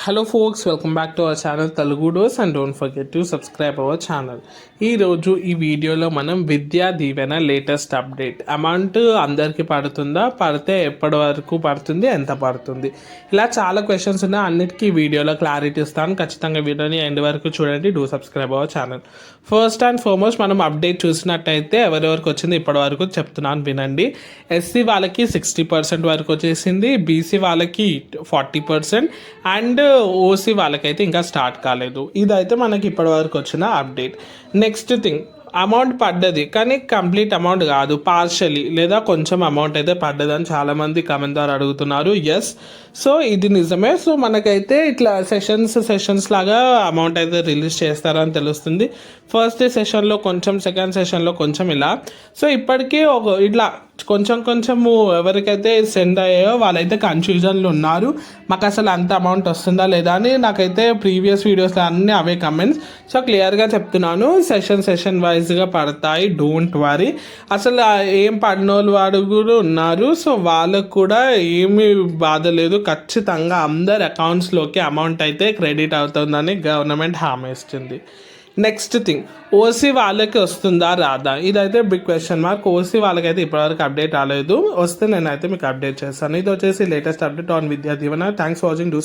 Hello folks, welcome back to our channel Telugu dose and don't forget to subscribe our channel. ఈరోజు ఈ వీడియోలో మనం Vidya Deevena latest update amount అందరికీ పడుతుందా, పడితే ఎప్పటి వరకు పడుతుంది, ఎంత పడుతుంది, ఇలా చాలా క్వశ్చన్స్ ఉన్నాయి. అన్నిటికీ ఈ వీడియోలో క్లారిటీ ఇస్తాను. ఖచ్చితంగా వీడియోని ఎండ్ వరకు చూడండి. Do subscribe our channel. First and foremost మనం అప్డేట్ చూసినట్టయితే ఎవరెవరికి వచ్చింది ఇప్పటి వరకు చెప్తున్నాను వినండి. ఎస్సీ వాళ్ళకి 60% వరకు వచ్చేసింది, బీసీ వాళ్ళకి 40% అండ్ ఓసీ వాళ్ళకైతే ఇంకా స్టార్ట్ కాలేదు. ఇదైతే మనకి ఇప్పటివరకు వచ్చిన అప్డేట్. నెక్స్ట్ థింగ్, అమౌంట్ పడ్డది కానీ కంప్లీట్ అమౌంట్ కాదు, పార్షలీ లేదా కొంచెం అమౌంట్ అయితే పడ్డదని చాలామంది కమెంట్ ద్వారా అడుగుతున్నారు. ఎస్, సో ఇది నిజమే. సో మనకైతే ఇట్లా సెషన్స్ లాగా అమౌంట్ అయితే రిలీజ్ చేస్తారని తెలుస్తుంది. ఫస్ట్ సెషన్లో కొంచెం, సెకండ్ సెషన్లో కొంచెం, ఇలా. సో ఇప్పటికీ ఇట్లా కొంచెము ఎవరికైతే సెండ్ అయ్యాయో వాళ్ళైతే కన్ఫ్యూజన్లో ఉన్నారు. మాకు అసలు అంత అమౌంట్ వస్తుందా లేదా అని. నాకైతే ప్రీవియస్ వీడియోస్లో అన్నీ అవే కమెంట్స్. సో క్లియర్గా చెప్తున్నాను, సెషన్ వైజ్గా పడతాయి, డోంట్ వరీ. అసలు ఏం పడినోళ్ళు వాడు కూడా ఉన్నారు. సో వాళ్ళకు కూడా ఏమీ బాధ లేదు. ఖచ్చితంగా అందరి అకౌంట్స్లోకి అమౌంట్ అయితే క్రెడిట్ అవుతుందని గవర్నమెంట్ హామీ ఇస్తుంది. నెక్స్ట్ థింగ్, ఓసీ వాళ్ళకి వస్తుందా రాదా, ఇదైతే బిగ్ క్వశ్చన్ మార్క్. ఓసీ వాళ్ళకైతే ఇప్పటివరకు అప్డేట్ రాలేదు. వస్తే నేనైతే మీకు అప్డేట్ చేస్తాను. ఇది వచ్చేసి latest update on Vidya Deevena. Thanks for watching. Do